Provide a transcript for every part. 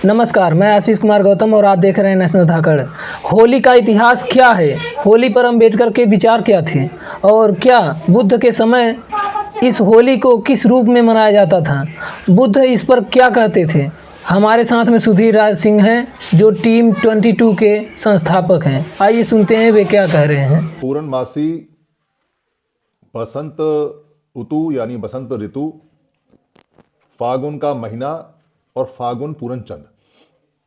नमस्कार, मैं आशीष कुमार गौतम और आप देख रहे हैं नेशनल धाकड़। होली का इतिहास क्या है? होली पर अम्बेडकर के विचार क्या थे? और क्या बुद्ध के समय इस होली को किस रूप में मनाया जाता था? बुद्ध इस पर क्या कहते थे? हमारे साथ में सुधीर राज सिंह हैं, जो टीम 22 के संस्थापक हैं। आइए सुनते हैं वे क्या कह रहे हैं। पूर्णमासी बसंत ऋतु यानी बसंत ऋतु, फागुन का महीना और फागुन पूरन चंद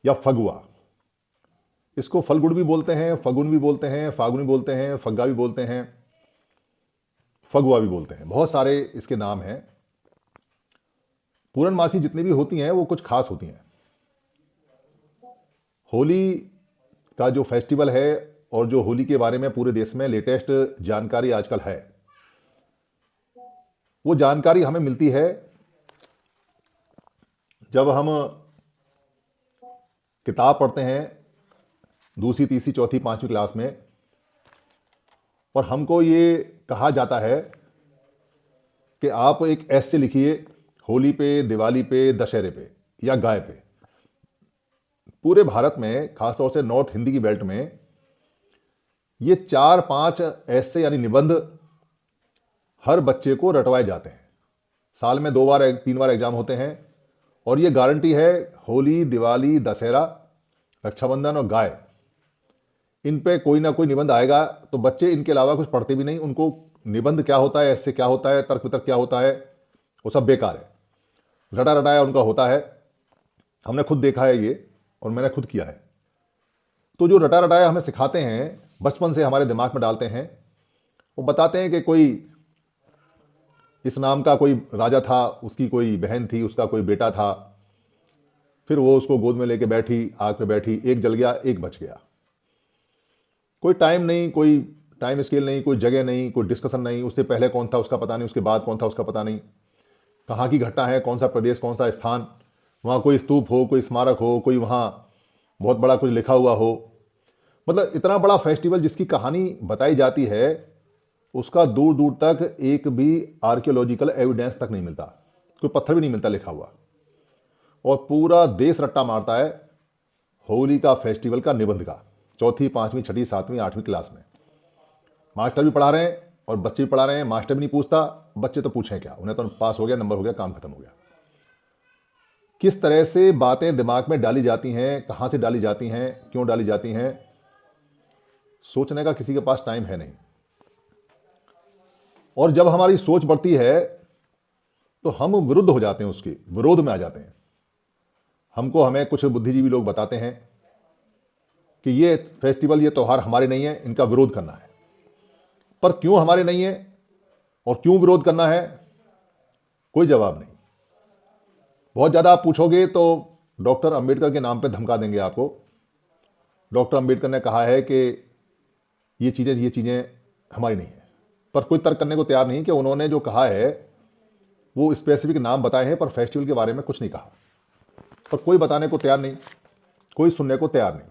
या फगुआ। इसको फलगुड़ भी बोलते हैं, फगुन भी बोलते हैं, फागुन भी बोलते हैं, फग्गा भी बोलते हैं, फगुआ भी बोलते हैं। बहुत सारे इसके नाम हैं। पूर्णमासी जितनी भी होती हैं वो कुछ खास होती हैं। होली का जो फेस्टिवल है और जो होली के बारे में पूरे देश में लेटेस्ट जानकारी आजकल है, वो जानकारी हमें मिलती है जब हम किताब पढ़ते हैं दूसरी, तीसरी, चौथी, पांचवी क्लास में, और हमको ये कहा जाता है कि आप एक ऐसे लिखिए होली पे, दिवाली पे, दशहरे पे या गाय पे। पूरे भारत में, खासतौर से नॉर्थ हिंदी की बेल्ट में, ये 4-5 ऐसे यानी निबंध हर बच्चे को रटवाए जाते हैं। साल में 2 बार 3 बार एग्जाम होते हैं और ये गारंटी है होली, दिवाली, दशहरा, रक्षाबंधन और गाय, इन पे कोई ना कोई निबंध आएगा। तो बच्चे इनके अलावा कुछ पढ़ते भी नहीं। उनको निबंध क्या होता है, ऐसे क्या होता है, तर्क वितर्क क्या होता है, वो सब बेकार है। रटा रटाया उनका होता है। हमने खुद देखा है ये, और मैंने खुद किया है। तो जो रटा रटाया हमें सिखाते हैं, बचपन से हमारे दिमाग में डालते हैं, वो बताते हैं कि कोई इस नाम का कोई राजा था, उसकी कोई बहन थी, उसका कोई बेटा था, फिर वो उसको गोद में लेके बैठी, आग पे बैठी, एक जल गया, एक बच गया। कोई टाइम नहीं, कोई टाइम स्केल नहीं, कोई जगह नहीं, कोई डिस्कशन नहीं। उससे पहले कौन था उसका पता नहीं, उसके बाद कौन था उसका पता नहीं, कहाँ की घटना है, कौन सा प्रदेश, कौन सा स्थान, वहाँ कोई स्तूप हो, कोई स्मारक हो, कोई वहाँ बहुत बड़ा कुछ लिखा हुआ हो। मतलब इतना बड़ा फेस्टिवल जिसकी कहानी बताई जाती है, उसका दूर दूर तक एक भी आर्कियोलॉजिकल एविडेंस तक नहीं मिलता, कोई पत्थर भी नहीं मिलता लिखा हुआ। और पूरा देश रट्टा मारता है होली का फेस्टिवल का निबंध का, चौथी, पांचवी, छठी, सातवीं, आठवीं क्लास में। मास्टर भी पढ़ा रहे हैं और बच्चे भी पढ़ा रहे हैं। मास्टर भी नहीं पूछता, बच्चे तो पूछें क्या, उन्हें तो पास हो गया, नंबर हो गया, काम खत्म हो गया। किस तरह से बातें दिमाग में डाली जाती हैं, कहाँ से डाली जाती हैं, क्यों डाली जाती हैं, सोचने का किसी के पास टाइम है नहीं। और जब हमारी सोच बढ़ती है तो हम विरुद्ध हो जाते हैं, उसके विरोध में आ जाते हैं। हमें कुछ बुद्धिजीवी लोग बताते हैं कि ये फेस्टिवल, ये त्यौहार हमारे नहीं है, इनका विरोध करना है। पर क्यों हमारे नहीं है और क्यों विरोध करना है, कोई जवाब नहीं। बहुत ज़्यादा आप पूछोगे तो डॉक्टर अंबेडकर के नाम पे धमका देंगे आपको। डॉक्टर अंबेडकर ने कहा है कि ये चीज़ें हमारी नहीं है, पर कोई तर्क करने को तैयार नहीं कि उन्होंने जो कहा है वो स्पेसिफिक नाम बताए हैं, पर फेस्टिवल के बारे में कुछ नहीं कहा। पर कोई बताने को तैयार नहीं, कोई सुनने को तैयार नहीं।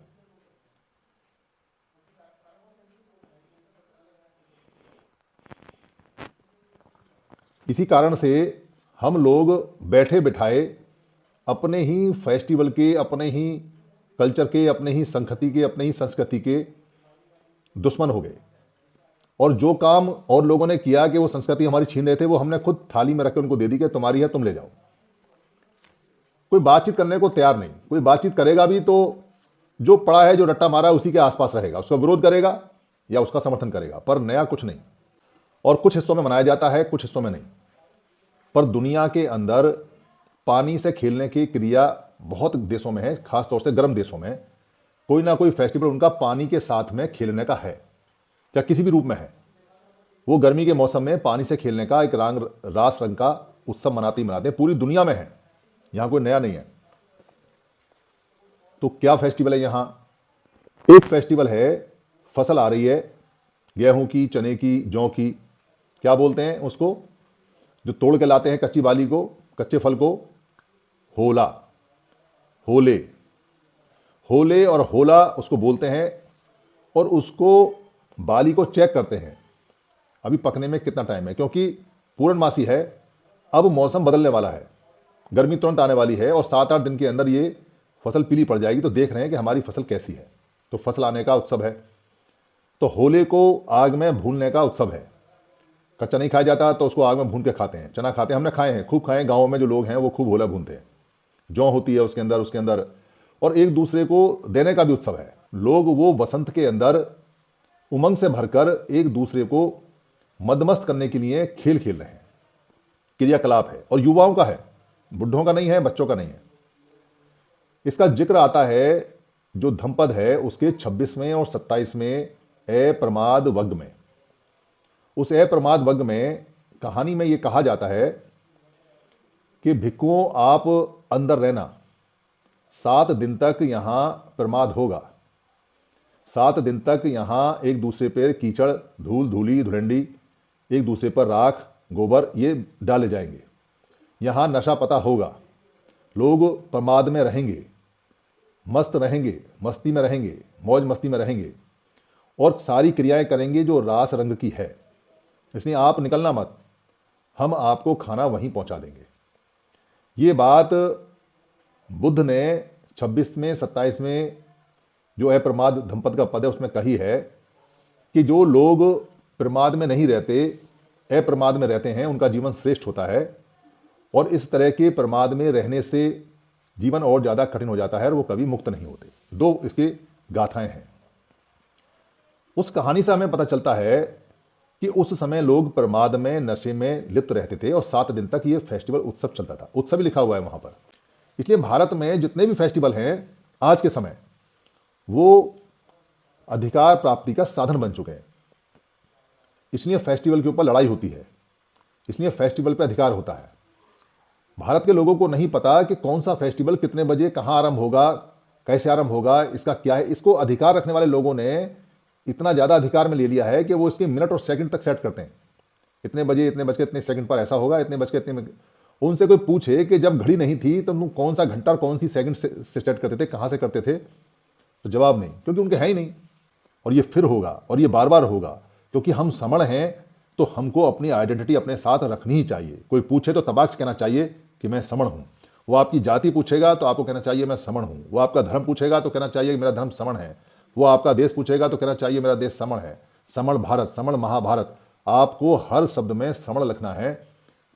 इसी कारण से हम लोग बैठे बिठाए अपने ही फेस्टिवल के, अपने ही कल्चर के, अपने ही संस्कृति के, अपने ही संस्कृति के दुश्मन हो गए। और जो काम और लोगों ने किया कि वो संस्कृति हमारी छीन रहे थे, वो हमने खुद थाली में रख के उनको दे दी कि तुम्हारी है, तुम ले जाओ। कोई बातचीत करने को तैयार नहीं। कोई बातचीत करेगा भी तो जो पड़ा है, जो रट्टा मारा है, उसी के आसपास रहेगा, उसका विरोध करेगा या उसका समर्थन करेगा, पर नया कुछ नहीं। और कुछ हिस्सों में मनाया जाता है, कुछ हिस्सों में नहीं। पर दुनिया के अंदर पानी से खेलने की क्रिया बहुत देशों में है, खासतौर से गर्म देशों में कोई ना कोई फेस्टिवल उनका पानी के साथ में खेलने का है, या किसी भी रूप में है। वो गर्मी के मौसम में पानी से खेलने का एक रास रंग का उत्सव मनाते हैं, पूरी दुनिया में है, यहां कोई नया नहीं है। तो क्या फेस्टिवल है यहां? एक फेस्टिवल है, फसल आ रही है, गेहूं की, चने की, जौ की, क्या बोलते हैं उसको, जो तोड़ के लाते हैं कच्ची बाली को, कच्चे फल को, होला, होले, होले और होला उसको बोलते हैं। और उसको बाली को चेक करते हैं अभी पकने में कितना टाइम है, क्योंकि पूर्णमासी है, अब मौसम बदलने वाला है, गर्मी तुरंत आने वाली है और 7-8 दिन के अंदर ये फसल पीली पड़ जाएगी तो देख रहे हैं कि हमारी फसल कैसी है। तो फसल आने का उत्सव है। तो होले को आग में भूनने का उत्सव है। कच्चा नहीं खाया जाता तो उसको आग में भून के खाते हैं। चना खाते हैं, हमने खाए हैं, खूब खाए हैं। गाँव में जो लोग हैं वो खूब होला भूनते हैं। जौ होती है उसके अंदर और एक दूसरे को देने का भी उत्सव है। लोग वो वसंत के अंदर उमंग से भरकर एक दूसरे को मदमस्त करने के लिए खेल खेल रहे हैं। क्रियाकलाप है और युवाओं का है, बुढ़ों का नहीं है, बच्चों का नहीं है। इसका जिक्र आता है जो धम्पद है उसके 26वें और 27वें अप्रमाद वग्ग में। उस अप्रमाद वग्ग में कहानी में यह कहा जाता है कि भिक्षुओं आप अंदर रहना, 7 दिन तक यहां प्रमाद होगा। 7 दिन तक यहां एक दूसरे पर कीचड़, धूल, धूली, धुरंडी, एक दूसरे पर राख, गोबर ये डाले जाएंगे। यहां नशा पता होगा, लोग प्रमाद में रहेंगे, मस्त रहेंगे, मस्ती में रहेंगे, मौज मस्ती में रहेंगे और सारी क्रियाएं करेंगे जो रास रंग की है। इसलिए आप निकलना मत, हम आपको खाना वहीं पहुंचा देंगे। ये बात बुद्ध ने 26वें 27वें जो अप्रमाद धम्पद का पद है उसमें कही है कि जो लोग प्रमाद में नहीं रहते, अप्रमाद में रहते हैं, उनका जीवन श्रेष्ठ होता है। और इस तरह के प्रमाद में रहने से जीवन और ज़्यादा कठिन हो जाता है और वो कभी मुक्त नहीं होते। 2 इसके गाथाएं हैं। उस कहानी से हमें पता चलता है कि उस समय लोग प्रमाद में, नशे में लिप्त रहते थे और 7 दिन तक ये फेस्टिवल उत्सव चलता था। उत्सव ही लिखा हुआ है वहां पर। इसलिए भारत में जितने भी फेस्टिवल हैं आज के समय वो अधिकार प्राप्ति का साधन बन चुके हैं। इसलिए फेस्टिवल के ऊपर लड़ाई होती है, इसलिए फेस्टिवल पे अधिकार होता है। भारत के लोगों को नहीं पता कि कौन सा फेस्टिवल कितने बजे कहाँ आरंभ होगा, कैसे आरंभ होगा, इसका क्या है। इसको अधिकार रखने वाले लोगों ने इतना ज़्यादा अधिकार में ले लिया है कि वो इसके मिनट और सेकंड तक सेट करते हैं। इतने बजे इतने बज के इतने सेकंड पर ऐसा होगा, इतने बज के इतने। उनसे कोई पूछे कि जब घड़ी नहीं थी तो तुम कौन सा घंटा और कौन सी सेकंड से सेट करते थे, कहाँ से करते थे, तो जवाब नहीं, क्योंकि उनके है ही नहीं। और ये फिर होगा और ये बार बार होगा, क्योंकि हम समण हैं तो हमको अपनी आइडेंटिटी अपने साथ रखनी ही चाहिए। कोई पूछे तो तबाक से कहना चाहिए कि मैं समण हूँ। वो आपकी जाति पूछेगा तो आपको कहना चाहिए मैं समण हूँ। वो आपका धर्म पूछेगा तो कहना चाहिए मेरा धर्म समण है। वो आपका देश पूछेगा तो कहना चाहिए मेरा देश समण है। समण भारत, समण महाभारत, आपको हर शब्द में समण लिखना है।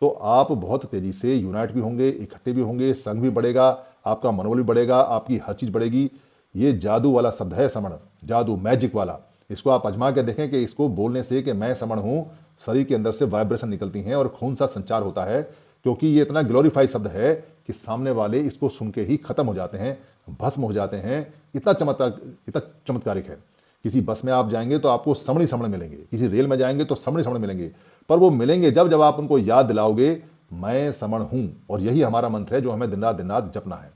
तो आप बहुत तेजी से यूनाइट भी होंगे, इकट्ठे भी होंगे, संघ भी बढ़ेगा, आपका मनोबल भी बढ़ेगा, आपकी हर चीज़ बढ़ेगी। ये जादू वाला शब्द है समण, जादू, मैजिक वाला। इसको आप आजमा के देखें कि इसको बोलने से कि मैं समण हूँ, शरीर के अंदर से वाइब्रेशन निकलती हैं और खून सा संचार होता है। क्योंकि ये इतना ग्लोरीफाइड शब्द है कि सामने वाले इसको सुन के ही खत्म हो जाते हैं, भस्म हो जाते हैं। इतना चमत्कारिक है। किसी बस में आप जाएंगे तो आपको समण ही समण मिलेंगे, किसी रेल में जाएंगे तो समण ही समण मिलेंगे। पर वो मिलेंगे जब आप उनको याद दिलाओगे मैं समण हूँ। और यही हमारा मंत्र है जो हमें दिन रात जपना है।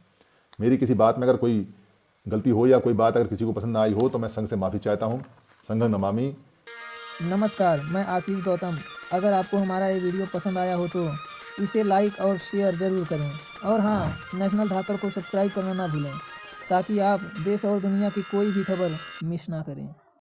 मेरी किसी बात में अगर कोई गलती हो या कोई बात अगर किसी को पसंद ना आई हो तो मैं संघ से माफ़ी चाहता हूँ। संघं नमामि। नमस्कार, मैं आशीष गौतम। अगर आपको हमारा ये वीडियो पसंद आया हो तो इसे लाइक और शेयर ज़रूर करें। और हाँ, नेशनल धाकर को सब्सक्राइब करना ना भूलें ताकि आप देश और दुनिया की कोई भी खबर मिस ना करें।